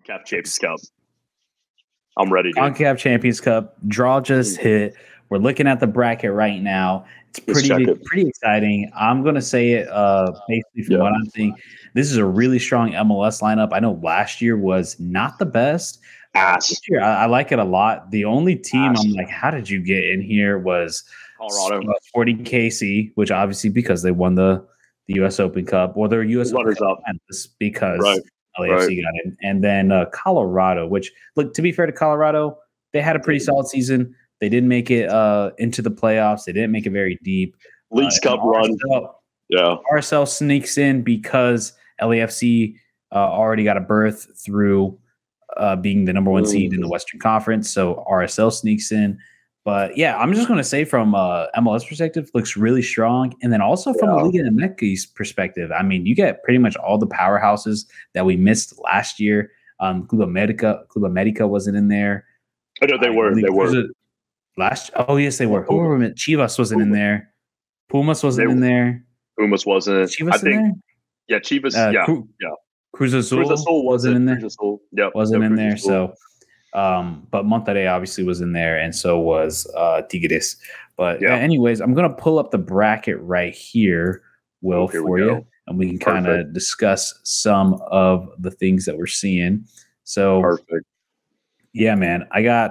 CONCACAF Champions Cup. I'm ready. CONCACAF Champions Cup draw just hit. We're looking at the bracket right now. It's pretty exciting. I'm going to say it basically from what I'm seeing. This is a really strong MLS lineup. I know last year was not the best. This year, I like it a lot. The only team I'm like, how did you get in here was Colorado. Sporting KC, which obviously because they won the U.S. Open Cup, or they're U.S. runners up because LAFC got in. And then Colorado, which, look, to be fair to Colorado, they had a pretty solid season. They didn't make it into the playoffs. They didn't make it very deep. Leagues Cup run. RSL sneaks in because LAFC already got a berth through being the number one seed in the Western Conference. So RSL sneaks in. But, yeah, I'm just going to say from MLS perspective, looks really strong. And then also from the Liga MX perspective, I mean, you get pretty much all the powerhouses that we missed last year. Club America wasn't in there. I know they were. They were. Yes, they were. Chivas wasn't in there. Pumas wasn't in there. Pumas wasn't. Chivas in there? Yeah, Chivas. Cruz Azul wasn't in there. Wasn't in there. So, but Monterrey obviously was in there, and so was Tigres. But anyways, I'm gonna pull up the bracket right here, Will, for you, and we can kind of discuss some of the things that we're seeing. So, yeah, man, I'm gonna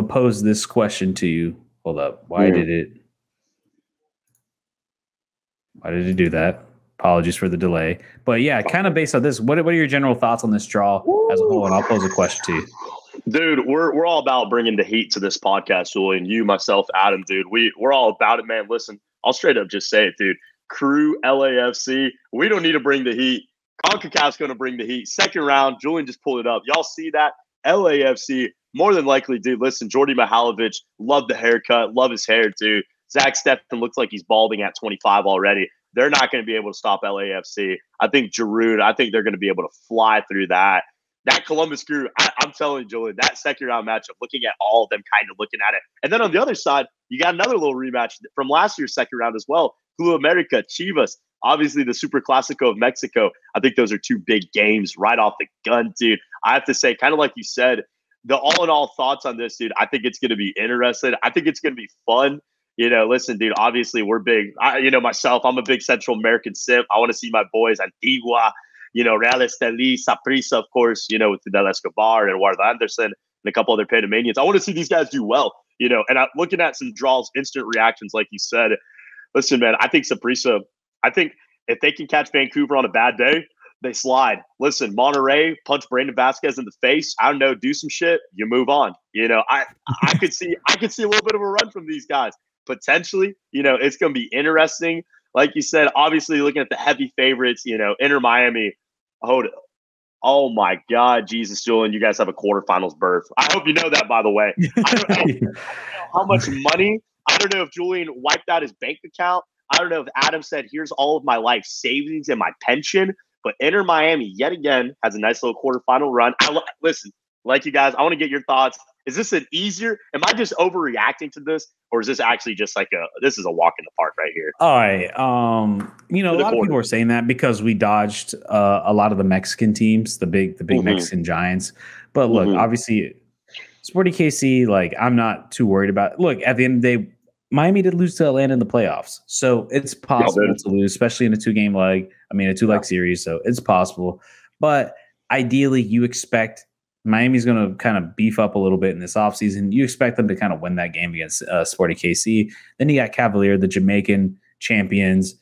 pose this question to you. Hold up. Why did it do that? Apologies for the delay. But yeah, kind of based on this, what are your general thoughts on this draw as a whole? And I'll pose a question to you. Dude, we're all about bringing the heat to this podcast, Julian. You, myself, Adam, dude. We're all about it, man. Listen, I'll straight up just say it, dude. Crew LAFC, we don't need to bring the heat. CONCACAF's going to bring the heat. Second round, Julian just pulled it up. Y'all see that? LAFC, more than likely, dude. Listen, Jordi Mihalovic, love the haircut, love his hair, dude. Zach Steffen looks like he's balding at 25 already. They're not going to be able to stop LAFC. I think Giroud, they're going to be able to fly through that. That Columbus Crew, I'm telling you, Julian, that second round matchup, looking at all of them kind of looking at it. And then on the other side, you got another little rematch from last year's second round as well. Club America, Chivas, obviously the Super Clasico of Mexico. I think those are two big games right off the gun, dude. I have to say, kind of like you said, the all-in-all thoughts on this, dude, I think it's going to be interesting. I think it's going to be fun. You know, listen, dude, obviously we're big. Myself, I'm a big Central American simp. I want to see my boys Antigua, Real Estelí, Saprissa, of course, with Fidel Escobar and Eduardo Anderson and a couple other Panamanians. I want to see these guys do well, and I'm looking at some draws, instant reactions, like you said. Listen, man, I think Saprissa, if they can catch Vancouver on a bad day, they slide. Listen, Monterrey, punch Brandon Vasquez in the face. I don't know, do some shit. You move on. I could see a little bit of a run from these guys. Potentially, it's going to be interesting. Like you said, obviously looking at the heavy favorites, Inter Miami. Oh my God, Jesus, Julian, you guys have a quarterfinals berth. I hope you know that, by the way. I don't know how much money. I don't know if Julian wiped out his bank account. I don't know if Adam said, here's all of my life savings and my pension. But Inter Miami, yet again, has a nice little quarterfinal run. Listen, like you guys, I want to get your thoughts. Is this am I just overreacting to this? Or is this actually just like this is a walk in the park right here? All right. A lot of people are saying that because we dodged a lot of the Mexican teams, the big Mexican giants. But look, obviously, Sporting KC, like, I'm not too worried about it. Look, at the end of the day, Miami did lose to Atlanta in the playoffs. So it's possible to lose, especially in a a two-leg series. So it's possible. But ideally, you expect Miami's going to kind of beef up a little bit in this offseason. You expect them to kind of win that game against Sporting KC. Then you got Cavalier, the Jamaican champions.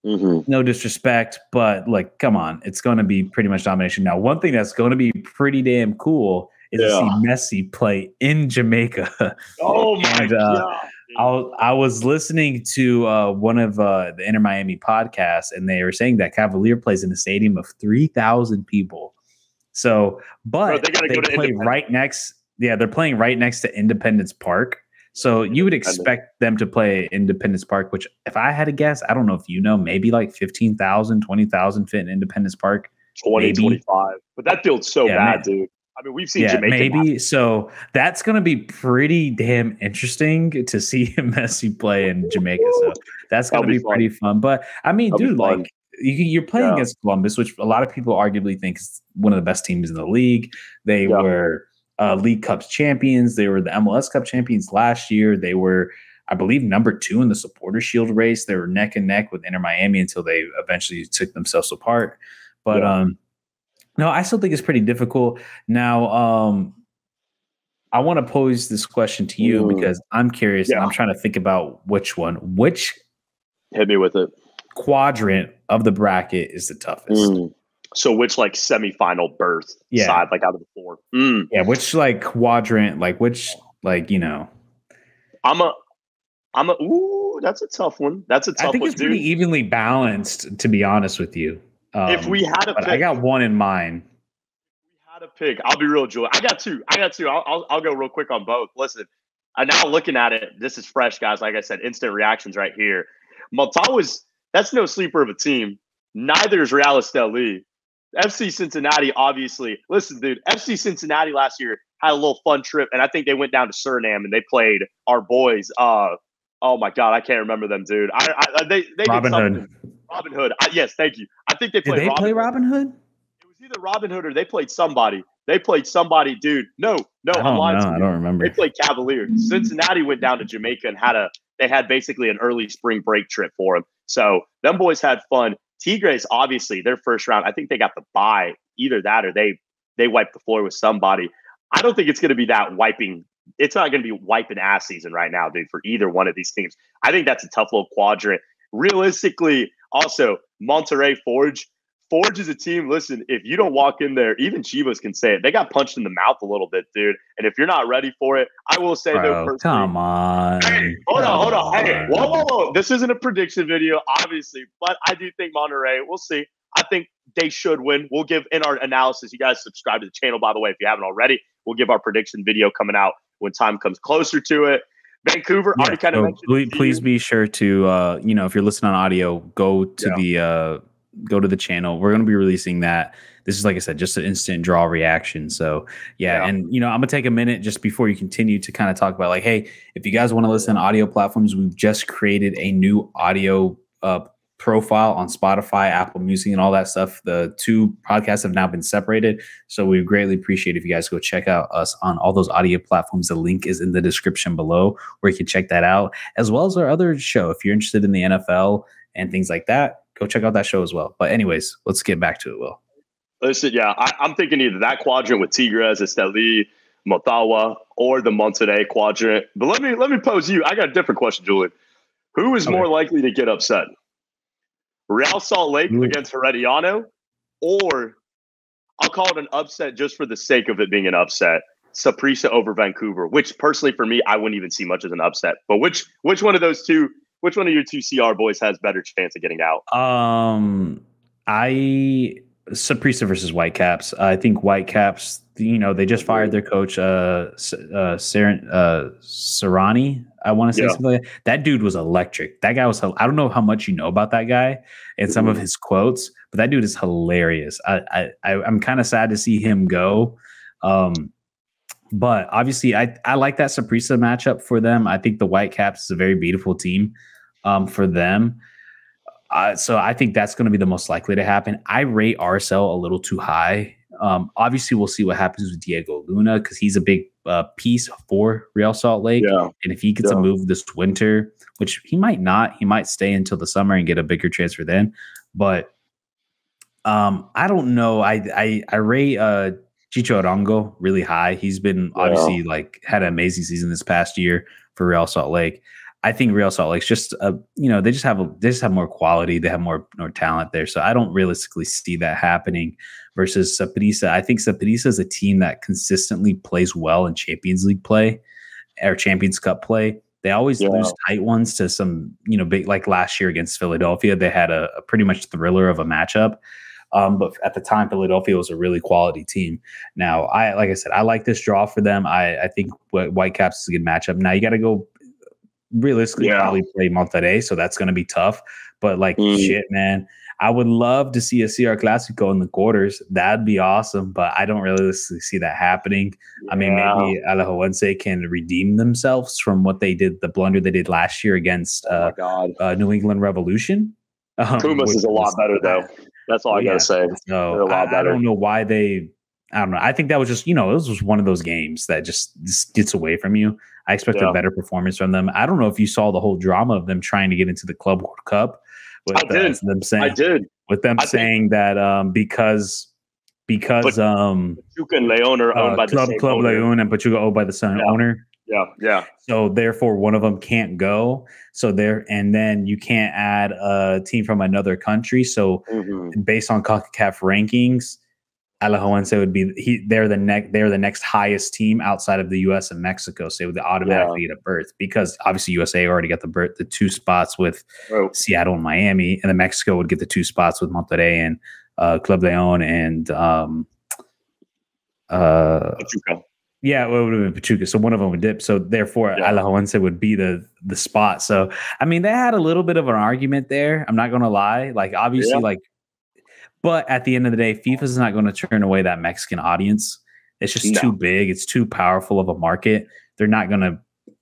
No disrespect, but come on. It's going to be pretty much domination. Now, one thing that's going to be pretty damn cool is to see Messi play in Jamaica. Oh, my God. I was listening to one of the Inter Miami podcasts, and they were saying that Cavalier plays in a stadium of 3,000 people. So, but they play right next. Yeah, they're playing right next to Independence Park. So you would expect them to play Independence Park, which if I had to guess, I don't know if maybe like 15,000, 20,000 fit in Independence Park. 25. But that feels so bad, dude. I mean, we've seen Jamaica. Maybe. So that's going to be pretty damn interesting to see Messi play in Jamaica. So that's going to be pretty fun. But I mean, dude, you're playing against Columbus, which a lot of people arguably think is one of the best teams in the league. They were League Cup champions. They were the MLS Cup champions last year. They were, I believe, number 2 in the Supporter Shield race. They were neck and neck with Inter Miami until they eventually took themselves apart. But no, I still think it's pretty difficult. Now, I want to pose this question to you because I'm curious and I'm trying to think about which hit me with it. Quadrant of the bracket is the toughest. So which like semifinal berth side, like out of the 4? Yeah, which like quadrant, like which, like, you know. That's a tough one. That's a tough one. I think it's pretty evenly balanced, to be honest with you. If we had a pick, I got one in mind. If we had a pick, I'll be real, Joel. I got two. I'll go real quick on both. Listen, I'm now looking at it. This is fresh, guys. Like I said, instant reactions right here. Motagua, that's no sleeper of a team. Neither is Real Estelí. FC Cincinnati, obviously. Listen, dude, FC Cincinnati last year had a little fun trip, and I think they went down to Suriname and they played our boys. Oh my God, I can't remember them, dude. They Robin Hood. Robin Hood. Yes, thank you. I think they played. Did they play Robin Hood? It was either Robin Hood or they played somebody. Dude. No, I'm lying to you. I don't remember. They played Cavaliers. Cincinnati went down to Jamaica and they had basically an early spring break trip for them. So them boys had fun. Tigres, obviously, their first round, I think they got the bye. Either that or they wiped the floor with somebody. I don't think it's going to be that wiping. It's not going to be wiping ass season right now, dude, for either one of these teams. I think that's a tough little quadrant. Realistically, also, Monterrey Forge. Forge is a team, listen, if you don't walk in there, even Chivas can say it. They got punched in the mouth a little bit, dude. And if you're not ready for it, I will say though, personally. Come on. Hey, hold on. Hey, whoa. This isn't a prediction video, obviously, but I do think Monterrey, we'll see. I think they should win. We'll give in our analysis. You guys subscribe to the channel, by the way, if you haven't already. We'll give our prediction video coming out when time comes closer to it. Vancouver, already kind of mentioned. Please be sure to, if you're listening on audio, go to the channel. We're going to be releasing that. This is, like I said, just an instant draw reaction. So and I'm going to take a minute just before you continue to kind of talk about like, hey, if you guys want to listen to audio platforms, we've just created a new audio profile on Spotify, Apple Music, and all that stuff. The 2 podcasts have now been separated. So we greatly appreciate if you guys go check out us on all those audio platforms. The link is in the description below where you can check that out, as well as our other show. If you're interested in the NFL and things like that, go check out that show as well. But anyways, let's get back to it, Will. Listen, I'm thinking either that quadrant with Tigres, Estelí, Motagua, or the Monterrey quadrant. But let me pose you. I got a different question, Julian. Who is more likely to get upset? Real Salt Lake against Herediano, or I'll call it an upset just for the sake of it being an upset, Saprissa over Vancouver, which personally for me, I wouldn't even see much as an upset. But which one of those two, which one of your 2 CR boys has better chance of getting out? Saprissa versus Whitecaps. I think Whitecaps, they just fired their coach, Serrani. I want to say something like that. That dude was electric. That guy was, I don't know how much you know about that guy and some of his quotes, but that dude is hilarious. I'm kind of sad to see him go. But obviously I like that Saprissa matchup for them. I think the Whitecaps is a very beautiful team for them. So I think that's going to be the most likely to happen. I rate RSL a little too high. Obviously, we'll see what happens with Diego Luna because he's a big piece for Real Salt Lake. Yeah. And if he gets a move this winter, which he might not, he might stay until the summer and get a bigger transfer then. But I don't know. I rate Chicho Arango really high. He's been obviously had an amazing season this past year for Real Salt Lake. I think Real Salt Lake's just they just have more quality. They have more talent there. So I don't realistically see that happening versus Saprissa. I think Saprissa is a team that consistently plays well in Champions League play or Champions Cup play. They always lose tight ones to some, big, like last year against Philadelphia. They had a pretty much thriller of a matchup. But at the time, Philadelphia was a really quality team. Now, like I said, I like this draw for them. I think Whitecaps is a good matchup. Now you got to go realistically probably play Monterrey, so that's going to be tough. But shit, man, I would love to see a CR Clásico in the quarters. That'd be awesome, but I don't really see that happening. I mean, maybe Alajuelense can redeem themselves from what they did, the blunder they did last year against New England Revolution. Pumas is a lot better, though. That's all I got to say. So they're a lot better. I don't know why I don't know. I think that was just, this was one of those games that just gets away from you. I expect a better performance from them. I don't know if you saw the whole drama of them trying to get into the Club World Cup. I did. With them saying that because Pachuca and Leon are owned by the same Club owner. Leon and Pachuca owned by the same owner. Yeah. So therefore, one of them can't go. And then you can't add a team from another country. So based on CONCACAF rankings, Alajuelense would be they're the next highest team outside of the U.S. and Mexico. So they would automatically get a berth because obviously USA already got the 2 spots with Seattle and Miami, and then Mexico would get the 2 spots with Monterrey and Club Leon and Pachuca. Yeah, well, it would have been Pachuca. So one of them would dip. So therefore, Alajuelense would be the spot. So I mean, they had a little bit of an argument there. I'm not going to lie. Like obviously, but at the end of the day, FIFA is not going to turn away that Mexican audience. It's just too big. It's too powerful of a market. They're not going to,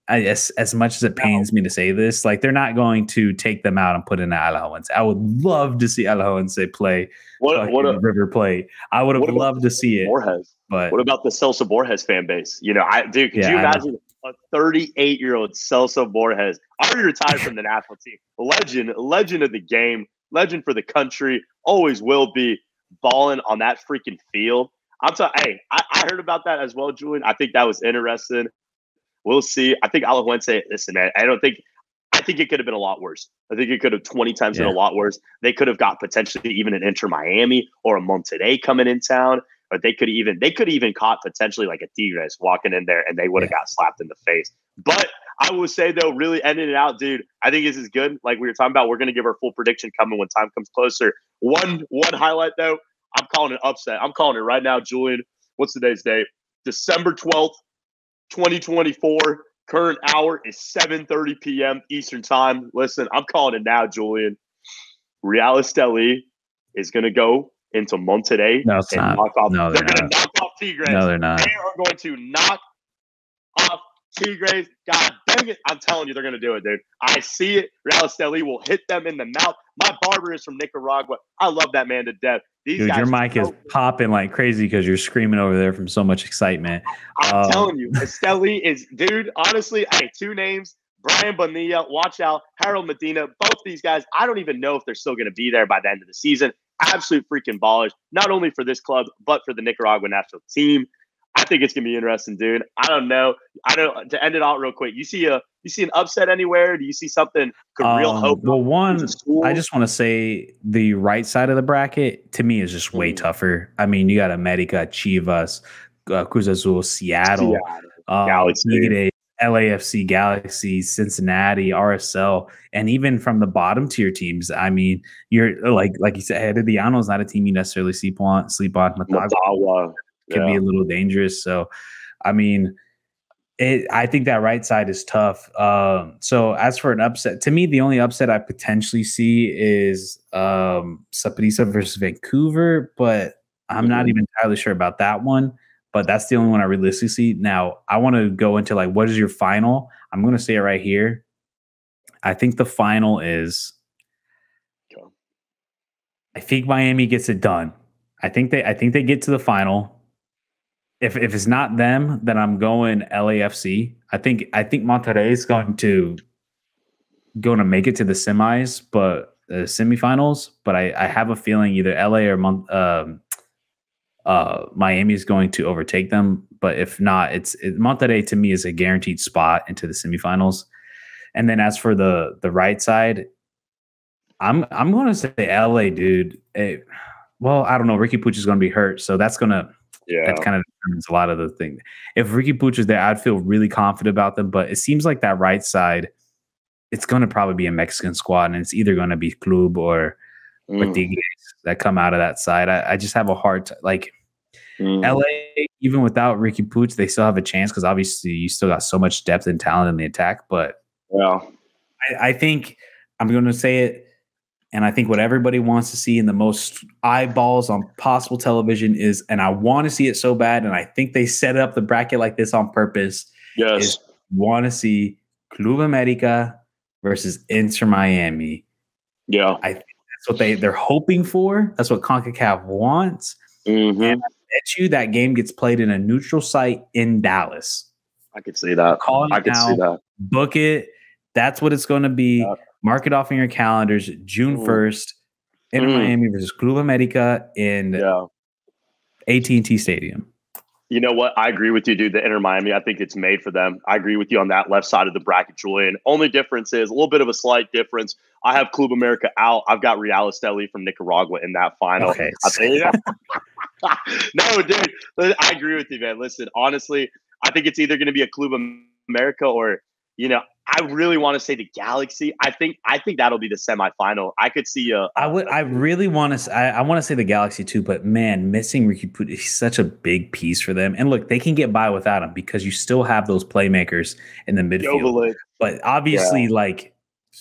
as much as it pains me to say this, like they're not going to take them out and put in Alajuelense. I would love to see Alajuelense play River Plate. I would have loved to see it. Borges. But what about the Celso Borges fan base? Could you imagine a 38-year-old Celso Borges already retired from the national team? Legend of the game. Legend for the country, always will be, balling on that freaking field. I heard about that as well, Julian. I think that was interesting. We'll see. I think Alajuelense, listen, man, I think it could have been a lot worse. I think it could have 20 times been a lot worse. They could have got potentially even an Inter Miami or a Monterrey coming in town, or they could even caught potentially like a Tigres walking in there and they would have got slapped in the face. But I will say, though, really ending it out, dude, I think this is good. Like we were talking about, we're going to give our full prediction coming when time comes closer. One highlight, though, I'm calling it upset. I'm calling it right now, Julian. What's today's date? December 12th, 2024. Current hour is 7:30 p.m. Eastern time. Listen, I'm calling it now, Julian. Real Estelí is going to go into Monterrey. No, it's not. They're going to knock off Tigres. No, they're not. They are going to knock off Tigres. God dang it. I'm telling you, they're going to do it, dude. I see it. Real Estelí will hit them in the mouth. My barber is from Nicaragua. I love that man to death. Dude, your mic is popping like crazy because you're screaming over there from so much excitement. I'm telling you, Estelí is, dude, honestly, 2 names. Brian Bonilla, watch out. Harold Medina, both these guys, I don't even know if they're still going to be there by the end of the season. Absolute freaking ballers, not only for this club, but for the Nicaragua national team. I think it's going to be interesting, dude. I don't know. To end it out real quick, you see an upset anywhere? Do you see something real hope? Well, one, I just want to say the right side of the bracket to me is just way tougher. I mean, you got America, Chivas, Cruz Azul, Seattle, Galaxy, LAFC, Galaxy, Cincinnati, RSL, and even from the bottom tier teams. I mean, you're like you said, Herediano is not a team you necessarily sleep on. Motagua can be a little dangerous. So, I mean, I think that right side is tough. So as for an upset, to me, the only upset I potentially see is Saprissa versus Vancouver, but I'm not even entirely sure about that one. But that's the only one I realistically see. Now, I want to go into like, what is your final? I'm going to say it right here. I think the final is, I think Miami gets it done. I think they get to the final. If it's not them, then I'm going LAFC. I think Monterrey is going to make it to the semis, but semifinals. But I have a feeling either LA or Miami is going to overtake them. But if not, Monterrey to me is a guaranteed spot into the semifinals. And then as for the right side, I'm going to say LA, dude. Well, I don't know. Ricky Puig is going to be hurt, so that's going to. Yeah. That kind of determines a lot of the thing. If Ricky Puig is there, I'd feel really confident about them. But it seems like that right side, it's going to probably be a Mexican squad, and it's either going to be Club or Tigres that come out of that side. I just have a hard time. Like LA, even without Ricky Puig, they still have a chance because obviously you still got so much depth and talent in the attack. But I think I'm going to say it. And I think what everybody wants to see in the most eyeballs on possible television is, and I want to see it so bad, and I think they set up the bracket like this on purpose. Yes. Is want to see Club America versus Inter Miami. Yeah. I think That's what they're hoping for. That's what CONCACAF wants. Mm-hmm. And I bet you that game gets played in a neutral site in Dallas. I could see that. I could see that. Book it. That's what it's going to be. Yeah. Mark it off in your calendars. June 1st, Inter Miami versus Club America in AT&T Stadium. You know what? I agree with you, dude. The Inter Miami, I think it's made for them. I agree with you on that left side of the bracket, Julian. Only difference is a little bit of a slight difference. I have Club America out. I've got Real Estelí from Nicaragua in that final. Okay. No, dude. I agree with you, man. Listen, honestly, I think it's either going to be a Club America or, I really want to say the Galaxy. I think that'll be the semifinal. I could see I really want to. I want to say the Galaxy too, but man, missing Ricky Puig is such a big piece for them. And look, they can get by without him because you still have those playmakers in the midfield. But obviously,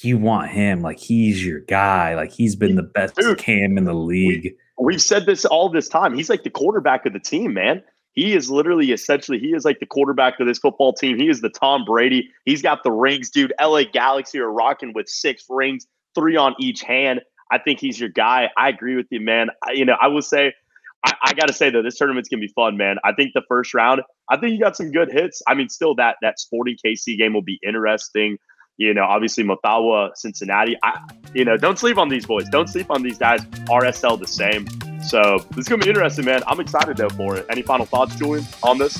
you want him. Like he's your guy. Like he's been the best cam in the league. We've said this all this time. He's like the quarterback of the team, man. He is literally he is like the quarterback of this football team. He is the Tom Brady. He's got the rings, dude. LA Galaxy are rocking with 6 rings, 3 on each hand. I think he's your guy. I agree with you, man. I will say, I got to say, though, this tournament's going to be fun, man. I think the first round, I think you got some good hits. I mean, still that Sporting KC game will be interesting. Obviously Motagua, Cincinnati. Don't sleep on these boys. Don't sleep on these guys. RSL the same. So this is going to be interesting, man. I'm excited, though, for it. Any final thoughts, Julian, on this?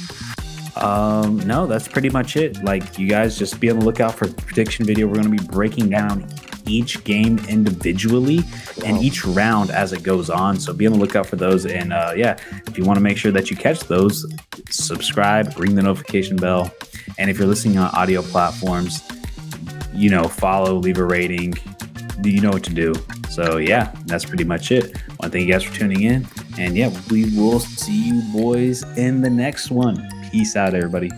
No, that's pretty much it. Like, you guys just be on the lookout for the prediction video. We're going to be breaking down each game individually and each round as it goes on. So be on the lookout for those. And if you want to make sure that you catch those, subscribe, ring the notification bell. And if you're listening on audio platforms, follow, leave a rating. You know what to do. So, that's pretty much it. I want to thank you guys for tuning in. And, we will see you boys in the next one. Peace out, everybody.